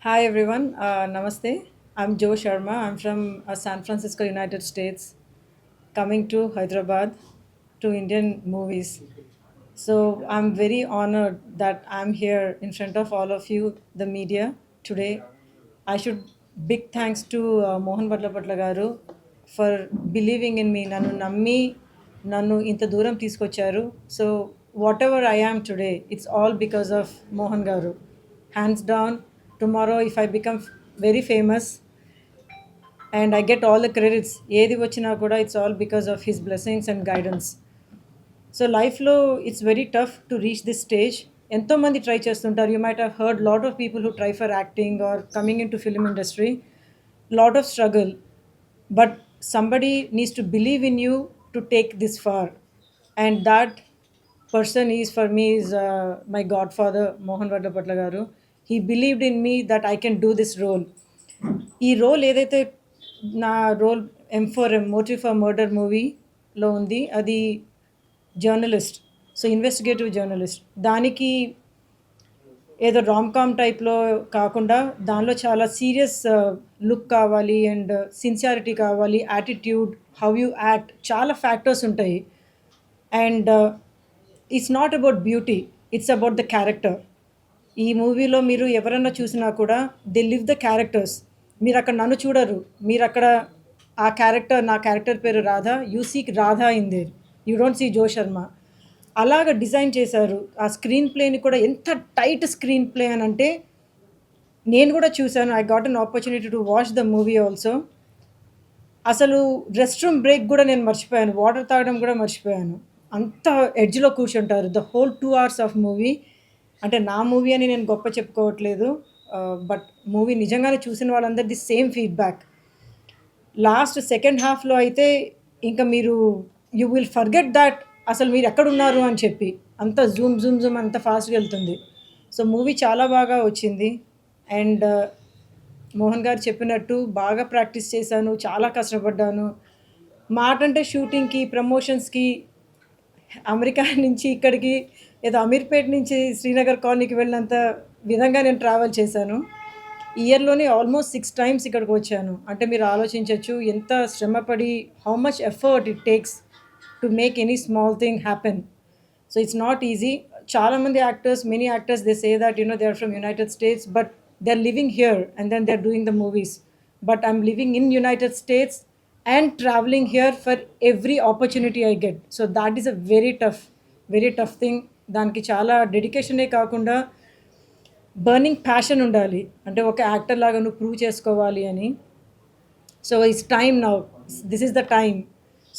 Hi everyone, Namaste. I'm Joe Sharma. I'm from San Francisco, United States, coming to Hyderabad to Indian movies. So I'm very honored that I'm here in front of all of you, the media, today. I should big thanks to Mohan Badlapatla garu for believing in me. Nanu nammi, nanu inta దూరం తీసుకొచ్చారు. So whatever I am today, it's all because of Mohan garu. Hands down, tomorrow if I become very famous and I get all the credits, ఏది వచ్చినా కూడా it's all because of his blessings and guidance. So లైఫ్లో it's very tough to reach this stage. ఎంతోమంది try చేస్తుంటారు. You might have heard lot of people who try for acting or coming in to film industry. Lot of struggle. But somebody needs to believe in you to take this far. And that person is for me is my godfather Mohan Vadapatla garu. He believed in me that I can do this role. ఈ role ఏదైతే నా role M4M motive for murder మూవీలో ఉంది, అది journalist. So investigative journalist. దానికి ఏదో rom com టైప్లో కాకుండా దానిలో చాలా సీరియస్ లుక్ కావాలి అండ్ సిన్సియారిటీ కావాలి, యాటిట్యూడ్, హౌ యూ యాక్ట్, చాలా ఫ్యాక్టర్స్ ఉంటాయి. And it's not about beauty, it's about the character. ఈ మూవీలో మీరు ఎవరన్నా చూసినా కూడా దే లివ్ ద క్యారెక్టర్స్. మీరు అక్కడ నన్ను చూడరు, మీరు అక్కడ ఆ క్యారెక్టర్, నా క్యారెక్టర్ పేరు Radha, you seek Radha in there, you don't see Jo Sharma. అలాగ డిజైన్ చేశారు. ఆ స్క్రీన్ ప్లేని కూడా ఎంత టైట్ స్క్రీన్ ప్లే అని అంటే, నేను కూడా చూశాను. I got an opportunity to watch the movie also. అసలు రెస్ట్ రూమ్ బ్రేక్ కూడా నేను మర్చిపోయాను, వాటర్ తాగడం కూడా మర్చిపోయాను. అంత ఎడ్జ్లో కూర్చుంటారు the whole 2 hours of movie. అంటే నా మూవీ అని నేను గొప్ప చెప్పుకోవట్లేదు, బట్ మూవీ నిజంగానే చూసిన వాళ్ళందరిది సేమ్ ఫీడ్బ్యాక్. లాస్ట్ సెకండ్ హాఫ్లో అయితే ఇంకా మీరు యూ విల్ ఫర్గెట్ దాట్ అసలు మీరు ఎక్కడున్నారు అని చెప్పి. అంత జూమ్ జూమ్ జూమ్ అంత ఫాస్ట్గా వెళ్తుంది. సో మూవీ చాలా బాగా వచ్చింది. అండ్ మోహన్ గారు చెప్పినట్టు బాగా ప్రాక్టీస్ చేశాను, చాలా కష్టపడ్డాను. మాట అంటే షూటింగ్కి, ప్రమోషన్స్కి అమెరికా నుంచి ఇక్కడికి ఏదో అమీర్పేట్ నుంచి శ్రీనగర్ కాలనీకి వెళ్ళినంత విధంగా నేను ట్రావెల్ చేశాను. ఇయర్‌లోనే ఆల్మోస్ట్ 6 టైమ్స్ ఇక్కడికి వచ్చాను. అంటే మీరు ఆలోచించొచ్చు ఎంత శ్రమపడి, how much effort it takes to make any small thing happen. So it's not easy. చాలామంది actors, many actors they say that they are from United States, but they are living here and then they are doing the movies. But I'm living in United States and traveling here for every opportunity I get. So that is a very tough thing. దానికి చాలా డెడికేషనే కాకుండా burning passion ఉండాలి. అంటే ఒక actor లాగా నువ్వు prove చేసుకోవాలి అని. So it's time now, this is the time.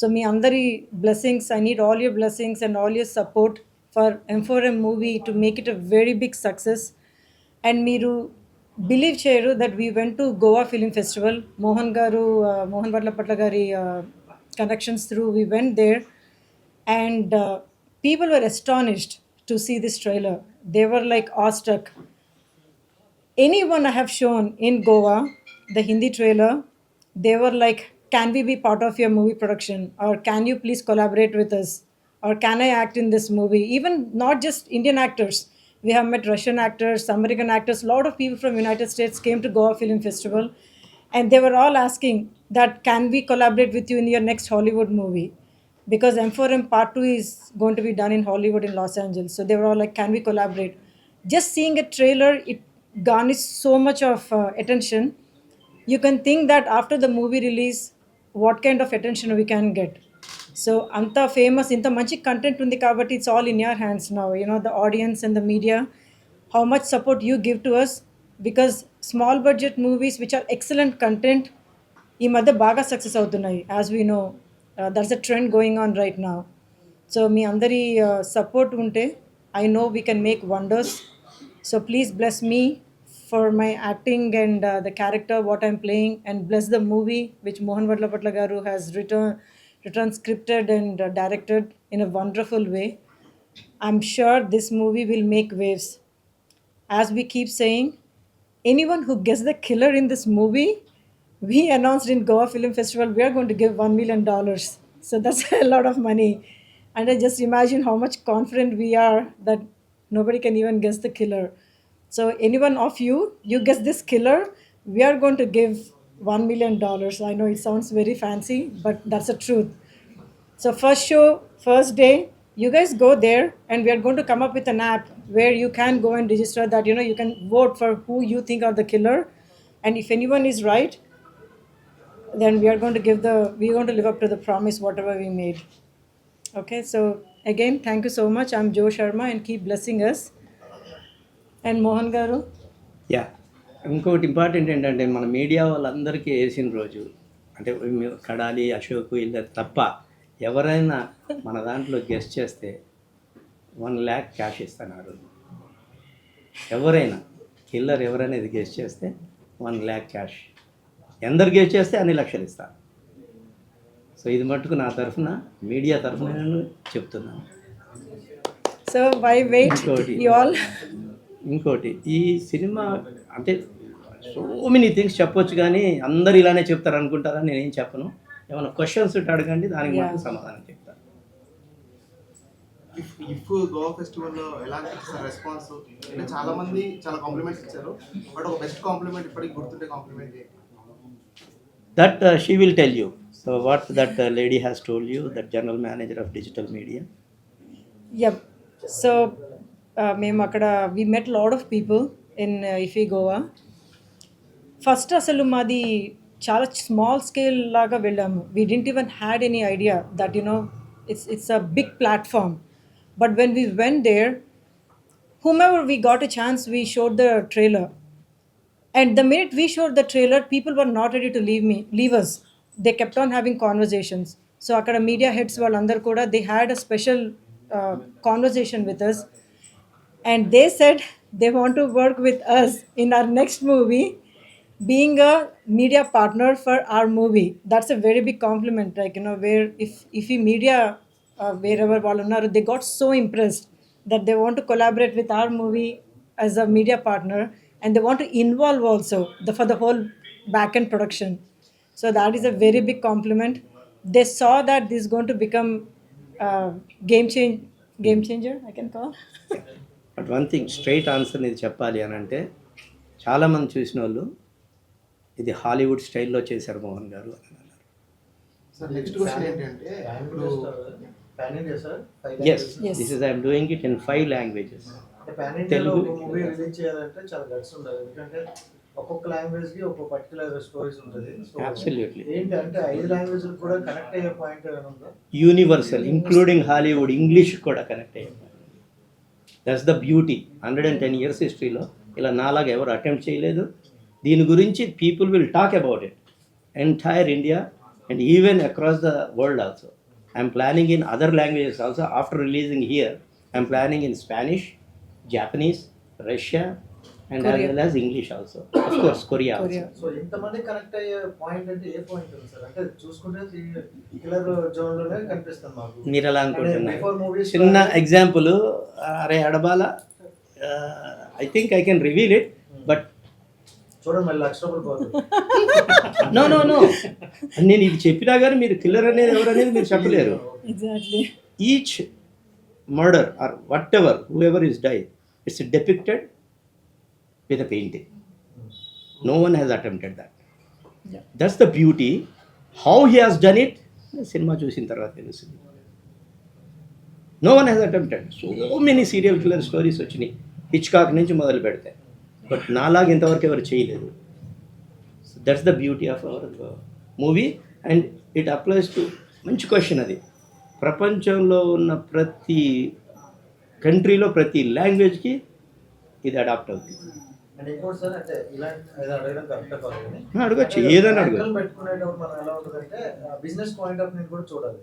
So మీ అందరి blessings, I need all your blessings and all your support for M4M movie to make it a very big success. And మీరు believe చేయరు that we went to Goa film festival. Mohan Varlapatla గారి connections through we went there. And people were astonished to see this trailer. They were like awestruck. Anyone I have shown in Goa, the Hindi trailer, they were like, can we be part of your movie production? Or can you please collaborate with us? Or can I act in this movie? Even not just Indian actors. We have met Russian actors, American actors. A lot of people from United States came to Goa Film Festival. And they were all asking that, can we collaborate with you in your next Hollywood movie? Because M4M Part 2 is going to be done in Hollywood in Los Angeles. So they were all like, can we collaborate? Just seeing a trailer, it garnished so much of attention. You can think that after the movie release, what kind of attention we can get. So, anta famous, inta manchi content undi kabatti, it's all in your hands now. The audience and the media, how much support you give to us. Because small budget movies, which are excellent content, ఈ మధ్య బాగా success అవుతున్నాయి. As we know, that's a trend going on right now. So మీ అందరి support ఉంటే I know we can make wonders. So please bless me for my acting and the character what I'm playing, and bless the movie which Mohan Varlapatla garu has written scripted and directed in a wonderful way. I'm sure this movie will make waves. As we keep saying, anyone who gets the killer in this movie, we announced in Goa Film Festival, we are going to give $1 million. So that's a lot of money. And I just imagine how much confident we are that nobody can even guess the killer. So any one of you, you guess this killer, we are going to give $1 million. I know it sounds very fancy, but that's the truth. So first show, first day, you guys go there, and we are going to come up with an app where you can go and register that, you can vote for who you think are the killer. And if anyone is right, then we're going to live up to the promise whatever we made. Okay, so again, thank you so much. I'm Joe Sharma, and keep blessing us. And Mohan Garu. Yeah ఇంకొకటి important ఏంటంటే మన media వాళ్ళందరికీ వేసిన రోజు అంటే కడాలి అశోక్ వీళ్ళ తప్ప ఎవరైనా మన దాంట్లో గెస్ట్ చేస్తే 1 lakh క్యాష్ ఇస్తాను ఆ రోజు. ఎవరైనా కిల్లర్ ఎవరైనా ఇది గెస్ట్ చేస్తే 1 lakh క్యాష్, ఎందరు గెస్ట్ చేస్తే అన్ని లక్షలు ఇస్తాను. సో ఇది మట్టుకు నా తరఫున మీడియా తరఫున నేను చెప్తున్నాను. So why wait you all. ఇంకోటి ఈ సినిమా అంటే సో మెనీ థింగ్స్ చెప్పొచ్చు, కానీ అందరు ఇలానే చెప్తారు అనుకుంటారని నేనేం చెప్పను. ఏమైనా క్వశ్చన్స్ ఉంటే అడగండి, దానికి మాత్రం సమాధానం చెప్తాను. ఇఫ్ గోవా ఫెస్టివల్లో ఎలా అనిపిస్తుంది రెస్పాన్స్? అంటే చాలా మంది చాలా కాంప్లిమెంట్స్ ఇచ్చారు, బట్ ఒక బెస్ట్ కాంప్లిమెంట్ ఇప్పటికి గుర్తుండే compliment that she will tell you. So what that lady has told you, that general manager of digital media. Yup. So మేము అక్కడ we met lot of people in IFFI Goa. First అసలు మాది చాలా small scale లాగా వెళ్ళాము. We didn't even had any idea that it's a big platform. But when we went there, whomever we got a chance, we showed the trailer. And the minute we showed the trailer, people were not ready to leave us. They kept on having conversations. So akkada media heads vallandaru kuda, they had a special conversation with us. And they said they want to work with us in our next movie, being a media partner for our movie. That's a very big compliment, like, where if we media wherever వాళ్ళు ఉన్నారు, they got so impressed that they want to collaborate with our movie as a media partner, and they want to involve also for the whole back end production. So that is a very big compliment. They saw that this is going to become game changer, I can call. But one thing, straight answer ఇది చెప్పాలి అని అంటే, చాలామంది చూసిన వాళ్ళు ఇది Hollywood స్టైల్లో చేశారు మోహన్ గారు అని అన్నారు. సార్ నెక్స్ట్ క్వశ్చన్ ఏంటంటే, ఇప్పుడు pan India sir, yes, this is I'm doing it in 5 languages. Pan ఇండియాలో ఒక మూవీ రిలీజ్ చేయాలంటే చాలా గట్స్ ఉండాలి, ఎందుకంటే ఒక్కొక్క లాంగ్వేజ్ కి ఒక్కొక్క పర్టికులర్ స్టోరీస్ ఉంటుంది. అబ్సల్యూట్లీ. ఏంటి అంటే 5 లాంగ్వేజ్ కూడా కనెక్ట్ అయ్యే పాయింట్ ఏమైనా ఉందా? యూనివర్సల్, ఇంక్లూడింగ్ హాలీవుడ్, ఇంగ్లీష్ కూడా కనెక్ట్ అయ్యే. That's the beauty. 110 years హిస్టరీలో ఇలా నాలాగా ఎవరు అటెంప్ట్ చేయలేదు. దీని గురించి people will talk about it entire India and even across the world also. I'm planning in other languages also. After releasing here I'm planning in Spanish, Japanese, Russia and as well as English also, of course Korea also. So ఇంతమంది connect అయ్యే point అంటే ఏ point ఉంది sir? అంటే చూసుకుంటే killer zone లోనే కనిపిస్తుంది మాకు. మీరు ఎలా అనుకుంటున్నారు? చిన్న ఎగ్జాంపుల్, అరే Adabala, I think I can reveal it, but చూడండి మళ్ళీ ₹1,00,000 నో నో నో నేను ఇది చెప్పినా కానీ మీరు కిల్లర్ అనేది ఎవరు అనేది మీరు చెప్పలేరు. Exactly. Each murder or whatever whoever is die, it's depicted with a painting. No one has attempted that. Yeah. That's the beauty. How he has done it, cinema చూసిన తర్వాత తెలుస్తుంది. No one has attempted. So many serial killer stories వచ్చినాయి Hitchcock నుంచి మొదలు పెడితే, but నాలాగా ఇంతవరకు ఎవరు చేయలేదు. That's the beauty of our movie and it applies to. మంచి క్వశ్చన్ అది. ప్రపంచంలో ఉన్న ప్రతి కంట్రీలో ప్రతి లాంగ్వేజ్కి ఇది అడాప్ట్ అవుతుంది. అండ్ ఇంకోటి సార్, అంటే ఇలాంటి అడగడం కరెక్ట్ కాదు కానీ అడగచ్చు, ఏదైనా అడగచ్చు. పెట్టుకునేటప్పుడు మనం ఎలా ఉంటుందంటే బిజినెస్ పాయింట్ ఆఫ్ వ్యూ కూడా చూడాలి.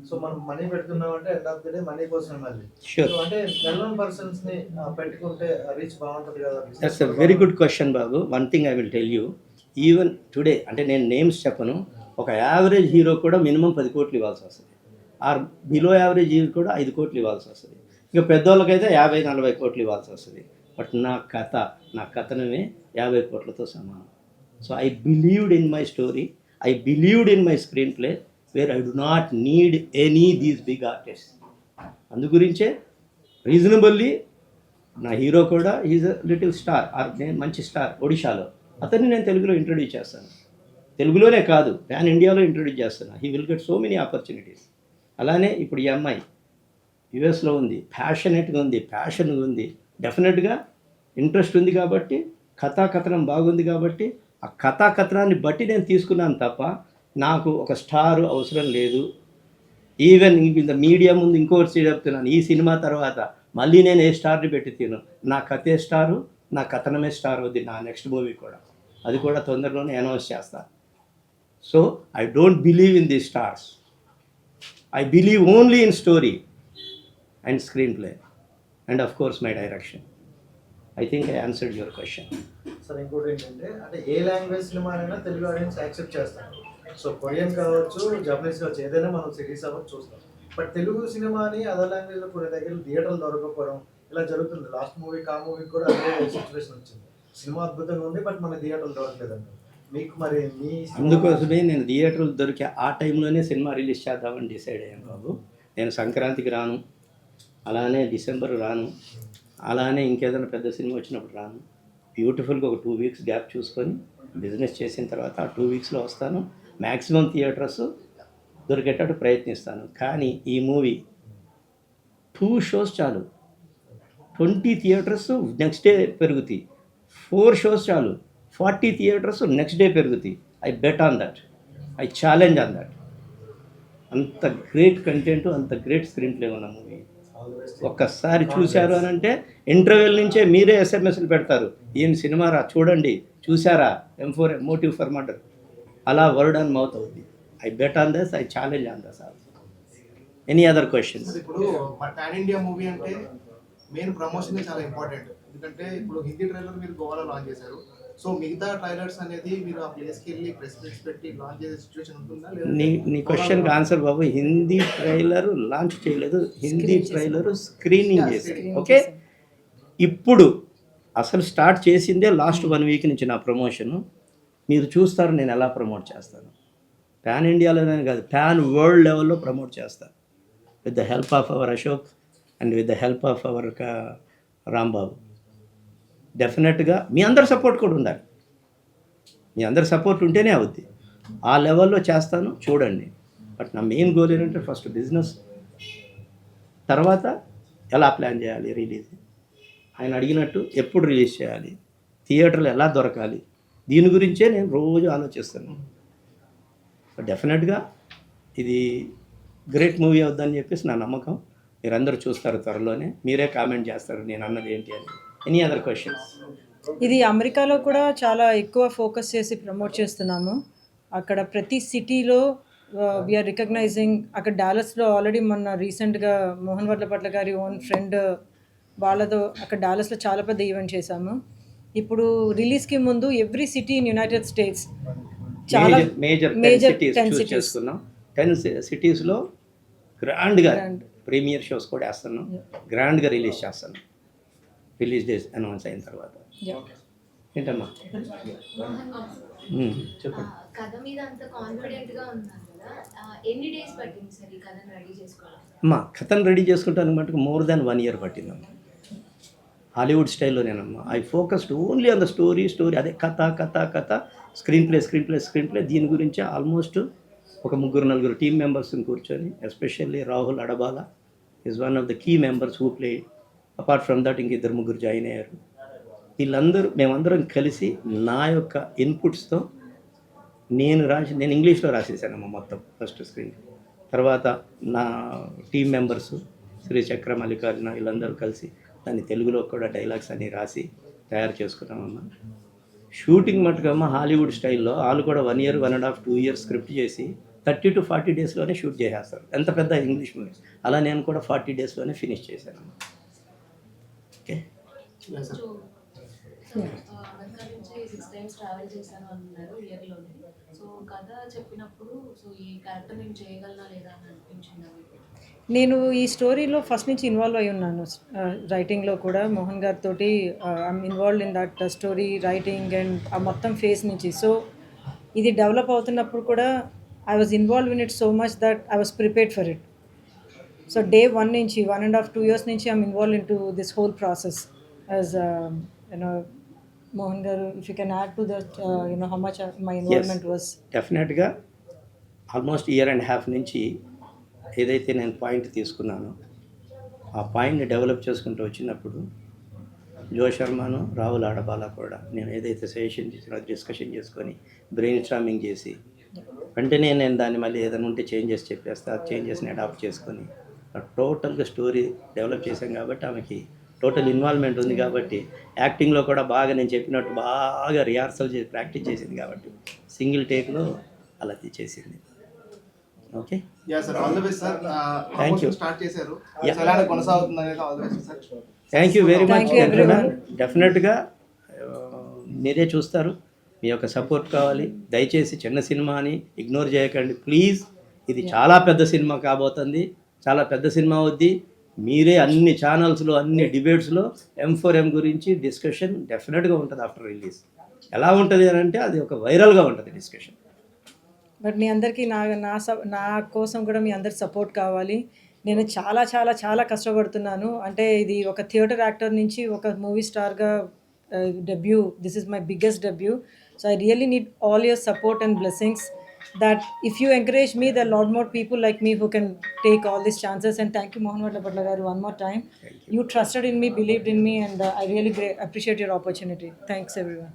సో మనం మనీ పెడుతున్నాం అంటే end of the day money కోసం మళ్ళీ. సో అంటే వెల్ పర్సన్స్ ని పెట్టుకుంటే రీచ్ బాగుంటుంది కదా. That's a very good question Babu. One thing I will tell you, even today, అంటే నేను నేమ్స్ చెప్పను, ఒక యావరేజ్ హీరో కూడా మినిమం 10 కోట్లు ఇవ్వాల్సి వస్తుంది. ఆర్ బిలో యావరేజ్ హీరో కూడా 5 కోట్లు ఇవ్వాల్సి వస్తుంది. ఇక పెద్దోళ్ళకైతే 50-40 కోట్లు ఇవ్వాల్సి వస్తుంది. బట్ నా కథనమే 50 కోట్లతో సమానం. So I believed in my story, I believed in my screenplay where I do not need any these big artist. అందు గురించే రీజనబుల్లీ నా హీరో కూడా ఈజ్ అ లిటిల్ స్టార్, నేను మంచి స్టార్ ఒడిశాలో. అతన్ని నేను తెలుగులో ఇంట్రొడ్యూస్ చేస్తాను. తెలుగులోనే కాదు, ప్యాన్ ఇండియాలో ఇంట్రొడ్యూస్ చేస్తాను. He will get so many opportunities. అలానే ఇప్పుడు ఈ అమ్మాయి యుఎస్లో ఉంది, ప్యాషనెట్గా ఉంది, ప్యాషన్గా ఉంది, డెఫినెట్గా ఇంట్రెస్ట్ ఉంది కాబట్టి, కథాకథనం బాగుంది కాబట్టి ఆ కథాకథనాన్ని బట్టి నేను తీసుకున్నాను తప్ప నాకు ఒక స్టారు అవసరం లేదు. ఈవెన్ ఇంత మీడియా ముందు ఇంకోటి చెప్తున్నాను, ఈ సినిమా తర్వాత మళ్ళీ నేను ఏ స్టార్ని పెట్టి తిను, నా కథే స్టారు, నా కథనమే స్టార్ అవుద్ది నా నెక్స్ట్ మూవీ కూడా. అది కూడా తొందరలోనే అనౌన్స్ చేస్తాను. So I don't believe in the stars, I believe only in story and screen play and of course my direction. I think I answered your question. Sir ఇంకోటి ఏంటంటే, అంటే ఏ లాంగ్వేజ్ సినిమా అయినా Telugu audience accept చేస్తారు. So Korean కావచ్చు, Japanese కావచ్చు, ఏదైనా మనం series అవ్వచ్చు చూస్తాం. బట్ తెలుగు సినిమాని అదర్ లాంగ్వేజ్లో కొన్ని దగ్గర థియేటర్లు దొరకకపోవడం ఇలా జరుగుతుంది. లాస్ట్ మూవీకి ఆ మూవీకి కూడా అదే సిచ్యువేషన్ వచ్చింది. సినిమా అద్భుతంగా ఉంది, బట్ మన థియేటర్లు దొరకలేదంట. మీకు మరి మీ అందుకోసమే నేను థియేటర్లు దొరికే ఆ టైంలోనే సినిమా రిలీజ్ చేద్దామని డిసైడ్ అయ్యాను బాబు. నేను సంక్రాంతికి రాను, అలానే డిసెంబర్ రాను, అలానే ఇంకేదైనా పెద్ద సినిమా వచ్చినప్పుడు రాను. బ్యూటిఫుల్గా ఒక 2 వీక్స్ గ్యాప్ చూసుకొని బిజినెస్ చేసిన తర్వాత ఆ 2 వీక్స్లో వస్తాను. మ్యాక్సిమం థియేటర్స్ దొరికేటట్టు ప్రయత్నిస్తాను. కానీ ఈ మూవీ 2 షోస్ చాలు, 20 థియేటర్స్ నెక్స్ట్ డే పెరుగుతాయి. 4 షోస్ చాలు, 40 థియేటర్స్ నెక్స్ట్ డే పెరుగుతాయి. I bet on that, I challenge on that. అంత గ్రేట్ కంటెంట్, అంత గ్రేట్ స్క్రీన్ ప్లే ఉన్న మూవీ. ఒక్కసారి చూశారు అని అంటే ఇంటర్వెల్ నుంచే మీరే ఎస్ఎంఎస్లు పెడతారు, ఏం సినిమా రా చూడండి, చూసారా, M4 మోటివ్ ఫర్ మర్డర్, అలా వర్డ్ అండ్ మౌత్ అవుతుంది. I bet on this, I challenge on this also. Any other questions? ఇప్పుడు పాన్ ఇండియా మూవీ అంటే మెయిన్ ప్రమోషన్ చాలా ఇంపార్టెంట్. ఎందుకంటే ఇప్పుడు హిందీ ట్రైలర్ మీరు గోవాలో లాంచ్ చేశారు. సో మిగతా ట్రైలర్స్ అనేది మీరు ఆ ప్లేస్కి వెళ్ళి ప్రెస్ మీట్స్ పెట్టి లాంచ్ చేసే సిచ్యువేషన్ ఉంటుందా? నీ క్వశ్చన్కి ఆన్సర్ బాబు, హిందీ ట్రైలర్ లాంచ్ చేయలేదు, హిందీ ట్రైలర్ స్క్రీనింగ్ చేశారు. ఓకే, ఇప్పుడు అసలు స్టార్ట్ చేసిందే లాస్ట్ 1 వీక్ నుంచి నా ప్రమోషను. మీరు చూస్తారు నేను ఎలా ప్రమోట్ చేస్తాను. ప్యాన్ ఇండియాలోనే కాదు, ప్యాన్ వరల్డ్ లెవెల్లో ప్రమోట్ చేస్తాను with the help of our Ashok and with the help of our Rambabu. డెఫినెట్గా మీ అందరి సపోర్ట్ కూడా ఉండాలి. మీ అందరి సపోర్ట్ ఉంటేనే అవుద్ది. ఆ లెవెల్లో చేస్తాను, చూడండి. బట్ నా మెయిన్ గోల్ ఏంటంటే ఫస్ట్ బిజినెస్, తర్వాత ఎలా ప్లాన్ చేయాలి రిలీజ్, ఆయన అడిగినట్టు ఎప్పుడు రిలీజ్ చేయాలి, థియేటర్లు ఎలా దొరకాలి, దీని గురించే నేను రోజు ఆలోచిస్తాను. డెఫినెట్గా ఇది గ్రేట్ మూవీ అవుద్దని చెప్పేసి నా నమ్మకం. మీరందరూ చూస్తారు త్వరలోనే, మీరే కామెంట్ చేస్తారు నేను అన్నది ఏంటి అని. Any other questions? ఇది అమెరికాలో కూడా చాలా ఎక్కువ ఫోకస్ చేసి ప్రమోట్ చేస్తున్నాము. అక్కడ ప్రతి సిటీలో వీఆర్ రికగ్నైజింగ్. అక్కడ డాలస్లో ఆల్రెడీ మొన్న రీసెంట్గా మోహన్ వర్లపట్ల గారి ఓన్ ఫ్రెండ్ వాళ్ళతో అక్కడ డాలస్లో చాలా పెద్ద ఈవెంట్ చేశాము. ఇప్పుడు రిలీజ్కి ముందు every city in United states చాలా మేజర్ 10 సిటీస్ చేసుకున్నాం. 10 సిటీస్లో గ్రాండ్గా ప్రీమియర్ షోస్ కూడా వేస్తున్నాం, గ్రాండ్గా రిలీజ్ చేస్తాను. రిలీజ్ డేస్ అనౌన్స్ అయిన తర్వాత. ఏంటమ్మా చెప్పండి. కథ మీద అంత కాన్ఫిడెంట్ గా ఉన్నారు కదా, ఎన్ని డేస్ పట్టింది సార్ ఈ కథను రెడీ చేసుకోవాలి? అమ్మా కథను రెడీ చేసుకుంటాను మటుకు మోర్ దాన్ 1 year పట్టిందమ్మా. హాలీవుడ్ స్టైల్లోనేనమ్మా. I focused only on the story. అదే కథ, స్క్రీన్ ప్లే. దీని గురించి ఆల్మోస్ట్ ఒక 3-4 టీమ్ మెంబర్స్ని కూర్చొని, especially Rahul Adabala is one of the key members who play. Apart from that ఇంక 2-3 జాయిన్ అయ్యారు. మేమందరం కలిసి నా యొక్క ఇన్పుట్స్తో నేను ఇంగ్లీష్లో రాసేసానమ్మా మొత్తం ఫస్ట్ స్క్రీన్. తర్వాత నా టీం మెంబర్స్ శ్రీ చక్ర, మల్లికార్జున వీళ్ళందరూ కలిసి దాన్ని తెలుగులో కూడా డైలాగ్స్ అన్నీ రాసి తయారు చేసుకున్నామమ్మా. షూటింగ్ మటుకమ్మా హాలీవుడ్ స్టైల్లో వాళ్ళు కూడా 1 year, 1.5, 2 years స్క్రిప్ట్ చేసి 30 to 40 daysలోనే షూట్ చేసేస్తారు. ఎంత పెద్ద ఇంగ్లీష్ మూవీ. అలా నేను కూడా 40 daysలోనే ఫినిష్ చేశానమ్మా. ఓకే. అమెరికా నుంచి 6 times ట్రావెల్ చేశాను అన్నారు ఇయర్లోనే. సో కథ చెప్పినప్పుడు సో ఈ క్యారెక్టర్ నేను చేయగలనా లేదా అని అనిపించింది. నేను ఈ స్టోరీలో ఫస్ట్ నుంచి ఇన్వాల్వ్ అయి ఉన్నాను. రైటింగ్లో కూడా మోహన్ గారితో I'm involved in that story writing and ఆ మొత్తం ఫేజ్ నుంచి. సో ఇది డెవలప్ అవుతున్నప్పుడు కూడా I was involve in it so much that I was prepared for it. So day 1 నుంచి 1.5-2 years నుంచి I'm involve in to this whole process. as Mohan garu, if you can add to that, how much my involvement was. డెఫినెట్గా almost year and half నుంచి ఏదైతే నేను point తీసుకున్నానో ఆ పాయింట్ని develop చేసుకుంటూ వచ్చినప్పుడు జో శర్మను రాహుల్ ఆడబాల కూడా నేను ఏదైతే సజెషన్ చేసినా డిస్కషన్ చేసుకొని బ్రెయిన్ స్టార్మింగ్ చేసి వెంటనే నేను దాన్ని మళ్ళీ ఏదైనా ఉంటే చేంజెస్ చెప్పేస్తా ఆ చేంజెస్ని అడాప్ట్ చేసుకొని టోటల్గా స్టోరీ డెవలప్ చేశాం కాబట్టి ఆమెకి టోటల్ ఇన్వాల్వ్మెంట్ ఉంది కాబట్టి యాక్టింగ్లో కూడా బాగా నేను చెప్పినట్టు బాగా రిహార్సల్ చేసి ప్రాక్టీస్ చేసింది కాబట్టి సింగిల్ టేక్లో అలా చేసింది. Okay, yeah sir, all the best sir. Thank you. Start చేశారు, Yeah. సో ఎలా కొనసాగుతుంది అనేది all the best sir. Thank you very much Thank you, everyone. డెఫినెట్గా మీరే చూస్తారు, మీ యొక్క సపోర్ట్ కావాలి. దయచేసి చిన్న సినిమా అని ఇగ్నోర్ చేయకండి ప్లీజ్. ఇది చాలా పెద్ద సినిమా కాబోతుంది, చాలా పెద్ద సినిమా అవుద్ది. మీరే అన్ని ఛానల్స్లో అన్ని డిబేట్స్లో M4M గురించి డిస్కషన్ డెఫినెట్గా ఉంటుంది ఆఫ్టర్ రిలీజ్. ఎలా ఉంటుంది అని అంటే అది ఒక వైరల్గా ఉంటుంది డిస్కషన్. బట్ మీ అందరికీ నా కోసం కూడా మీ అందరి సపోర్ట్ కావాలి. నేను చాలా చాలా చాలా కష్టపడుతున్నాను. అంటే ఇది ఒక థియేటర్ యాక్టర్ నుంచి ఒక మూవీ స్టార్గా debut. This is my biggest debut. So I really need all your support and blessings. That if you encourage me, there are a lot more people like me who can take all these chances. And thank you, Mohan Vatla garu, one more time. You trusted in me, believed in me, and I really appreciate your opportunity. Thanks, everyone.